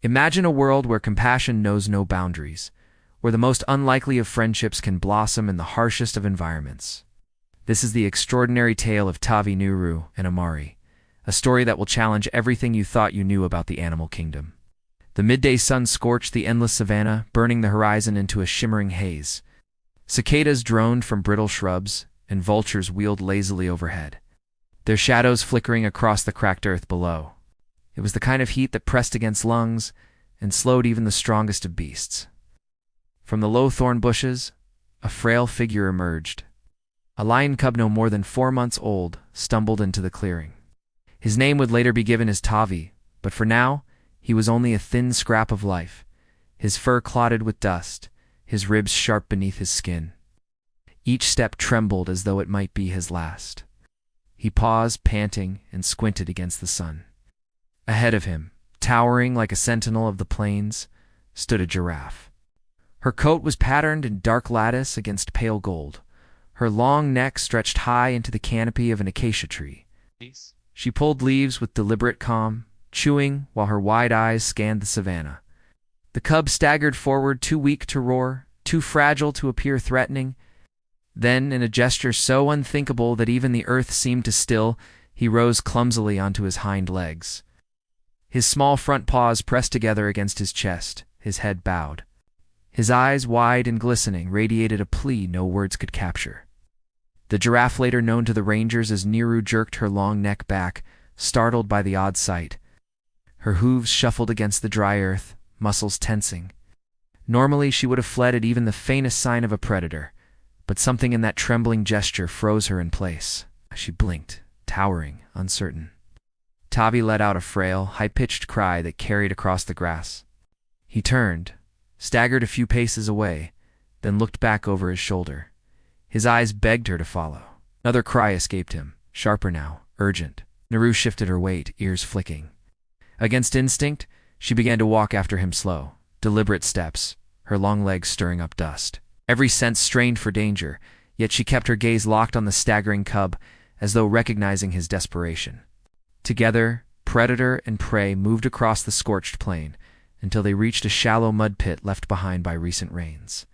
Imagine a world where compassion knows no boundaries, where the most unlikely of friendships can blossom in the harshest of environments. This is the extraordinary tale of Tavi, Nuru, and Amari, a story that will challenge everything you thought you knew about the animal kingdom. The midday sun scorched the endless savanna, burning the horizon into a shimmering haze. Cicadas droned from brittle shrubs, and vultures wheeled lazily overhead, their shadows flickering across the cracked earth below. It was the kind of heat that pressed against lungs and slowed even the strongest of beasts. From the low thorn bushes, a frail figure emerged. A lion cub no more than 4 months old stumbled into the clearing. His name would later be given as Tavi, but for now, he was only a thin scrap of life, his fur clotted with dust, his ribs sharp beneath his skin. Each step trembled as though it might be his last. He paused, panting, and squinted against the sun. Ahead of him, towering like a sentinel of the plains, stood a giraffe. Her coat was patterned in dark lattice against pale gold. Her long neck stretched high into the canopy of an acacia tree. She pulled leaves with deliberate calm, chewing while her wide eyes scanned the savanna. The cub staggered forward, too weak to roar, too fragile to appear threatening. Then, in a gesture so unthinkable that even the earth seemed to still, he rose clumsily onto his hind legs. His small front paws pressed together against his chest, his head bowed. His eyes, wide and glistening, radiated a plea no words could capture. The giraffe, later known to the rangers as Nuru, jerked her long neck back, startled by the odd sight. Her hooves shuffled against the dry earth, muscles tensing. Normally she would have fled at even the faintest sign of a predator, but something in that trembling gesture froze her in place. She blinked, towering, uncertain. Tavi let out a frail, high-pitched cry that carried across the grass. He turned, staggered a few paces away, then looked back over his shoulder. His eyes begged her to follow. Another cry escaped him, sharper now, urgent. Nuru shifted her weight, ears flicking. Against instinct, she began to walk after him, slow, deliberate steps, her long legs stirring up dust. Every sense strained for danger, yet she kept her gaze locked on the staggering cub, as though recognizing his desperation. Together, predator and prey moved across the scorched plain, until they reached a shallow mud pit left behind by recent rains.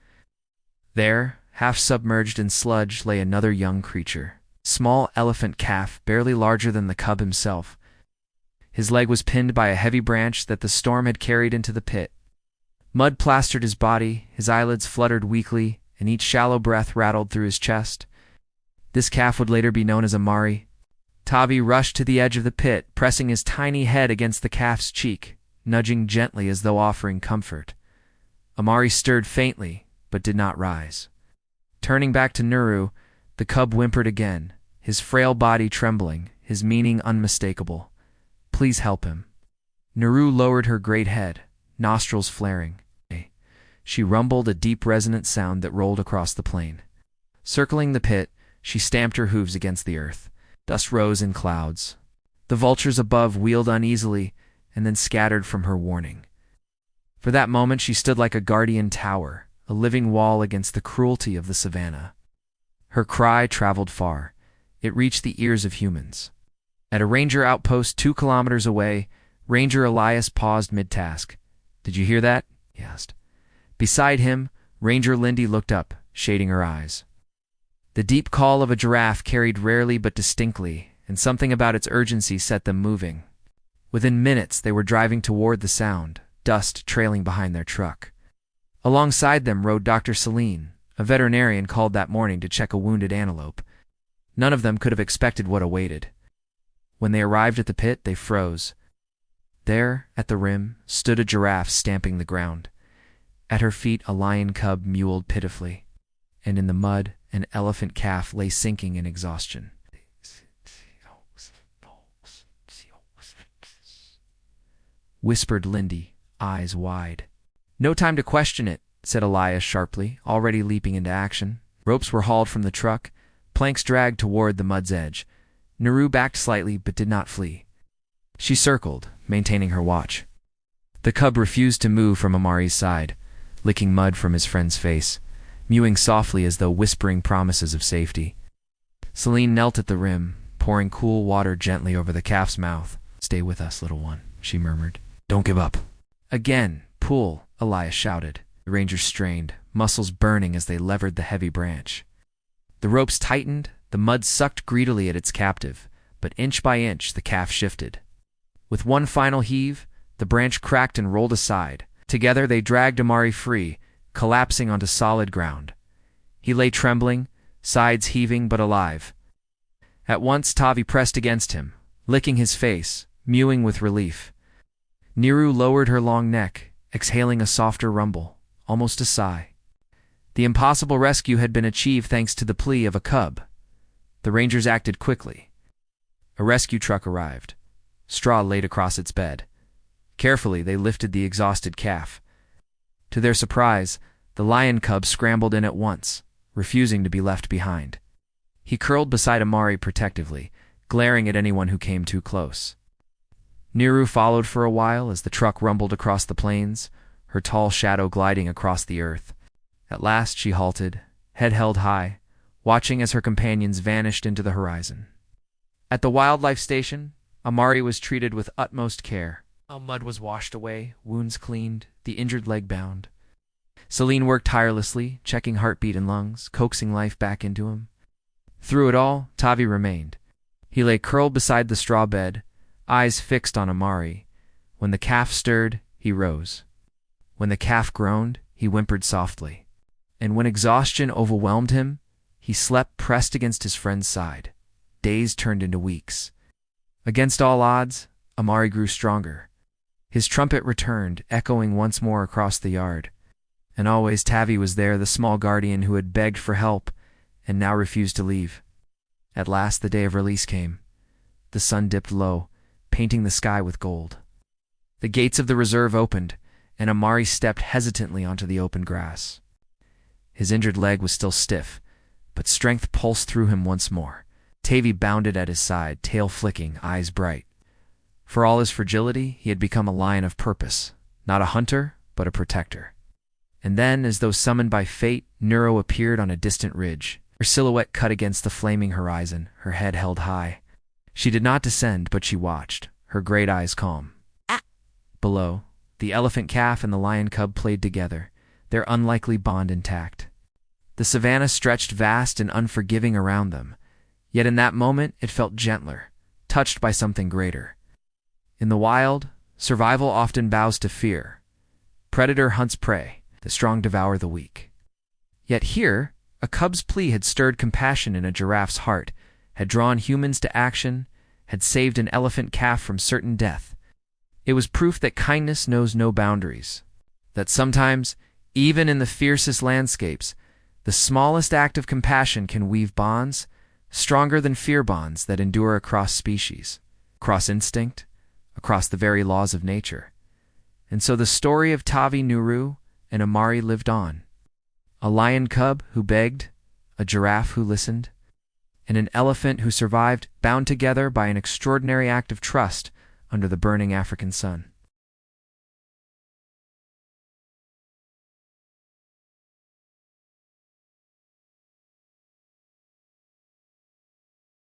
There, half submerged in sludge, lay another young creature, small elephant calf barely larger than the cub himself. His leg was pinned by a heavy branch that the storm had carried into the pit. Mud plastered his body, his eyelids fluttered weakly, and each shallow breath rattled through his chest. This calf would later be known as Amari. Tavi rushed to the edge of the pit, pressing his tiny head against the calf's cheek, nudging gently as though offering comfort. Amari stirred faintly, but did not rise. Turning back to Nuru, the cub whimpered again, his frail body trembling, his meaning unmistakable. "Please help him." Nuru lowered her great head, nostrils flaring. She rumbled a deep resonant sound that rolled across the plain. Circling the pit, she stamped her hooves against the earth. Dust rose in clouds. The vultures above wheeled uneasily and then scattered from her warning. For that moment she stood like a guardian tower, a living wall against the cruelty of the savanna. Her cry traveled far. It reached the ears of humans. At a ranger outpost 2 kilometers away, Ranger Elias paused mid-task. "Did you hear that?" he asked. Beside him, Ranger Lindy looked up, shading her eyes. The deep call of a giraffe carried rarely but distinctly, and something about its urgency set them moving. Within minutes, they were driving toward the sound, dust trailing behind their truck. Alongside them rode Dr. Celine, a veterinarian called that morning to check a wounded antelope. None of them could have expected what awaited. When they arrived at the pit, they froze. There, at the rim, stood a giraffe stamping the ground. At her feet, a lion cub mewled pitifully, and in the mud, an elephant calf lay sinking in exhaustion. Whispered Lindy, eyes wide. "No time to question it," said Elias sharply, already leaping into action. Ropes were hauled from the truck, planks dragged toward the mud's edge. Nuru backed slightly but did not flee. She circled, maintaining her watch. The cub refused to move from Amari's side, licking mud from his friend's face, mewing softly as though whispering promises of safety. Celine knelt at the rim, pouring cool water gently over the calf's mouth. "Stay with us, little one," she murmured. "Don't give up." Again, pull, Elias shouted. The rangers strained, muscles burning as they levered the heavy branch. The ropes tightened, the mud sucked greedily at its captive, but inch by inch the calf shifted. With one final heave, the branch cracked and rolled aside. Together they dragged Amari free, collapsing onto solid ground. He lay trembling, sides heaving but alive. At once Tavi pressed against him, licking his face, mewing with relief. Niru lowered her long neck, exhaling a softer rumble, almost a sigh. The impossible rescue had been achieved thanks to the plea of a cub. The rangers acted quickly. A rescue truck arrived. Straw laid across its bed. Carefully, they lifted the exhausted calf. To their surprise, the lion cub scrambled in at once, refusing to be left behind. He curled beside Amari protectively, glaring at anyone who came too close. Niru followed for a while as the truck rumbled across the plains, her tall shadow gliding across the earth. At last she halted, head held high, watching as her companions vanished into the horizon. At the wildlife station, Amari was treated with utmost care. Mud was washed away, wounds cleaned, the injured leg bound. Celine worked tirelessly, checking heartbeat and lungs, coaxing life back into him. Through it all, Tavi remained. He lay curled beside the straw bed, eyes fixed on Amari. When the calf stirred, he rose. When the calf groaned, he whimpered softly. And when exhaustion overwhelmed him, he slept pressed against his friend's side. Days turned into weeks. Against all odds, Amari grew stronger. His trumpet returned, echoing once more across the yard. And always Tavi was there, the small guardian who had begged for help and now refused to leave. At last the day of release came. The sun dipped low, painting the sky with gold. The gates of the reserve opened, and Amari stepped hesitantly onto the open grass. His injured leg was still stiff, but strength pulsed through him once more. Tavi bounded at his side, tail flicking, eyes bright. For all his fragility, he had become a lion of purpose, not a hunter, but a protector. And then, as though summoned by fate, Nero appeared on a distant ridge, her silhouette cut against the flaming horizon, her head held high. She did not descend, but she watched, her great eyes calm. Below, the elephant calf and the lion cub played together, their unlikely bond intact. The savannah stretched vast and unforgiving around them, yet in that moment it felt gentler, touched by something greater. In the wild, survival often bows to fear. Predator hunts prey, the strong devour the weak. Yet here, a cub's plea had stirred compassion in a giraffe's heart, had drawn humans to action, had saved an elephant calf from certain death. It was proof that kindness knows no boundaries, that sometimes, even in the fiercest landscapes, the smallest act of compassion can weave bonds, stronger than fear bonds that endure across species, across instinct, across the very laws of nature. And so the story of Tavi Nuru and Amari lived on. A lion cub who begged, a giraffe who listened, and an elephant who survived, bound together by an extraordinary act of trust under the burning African sun.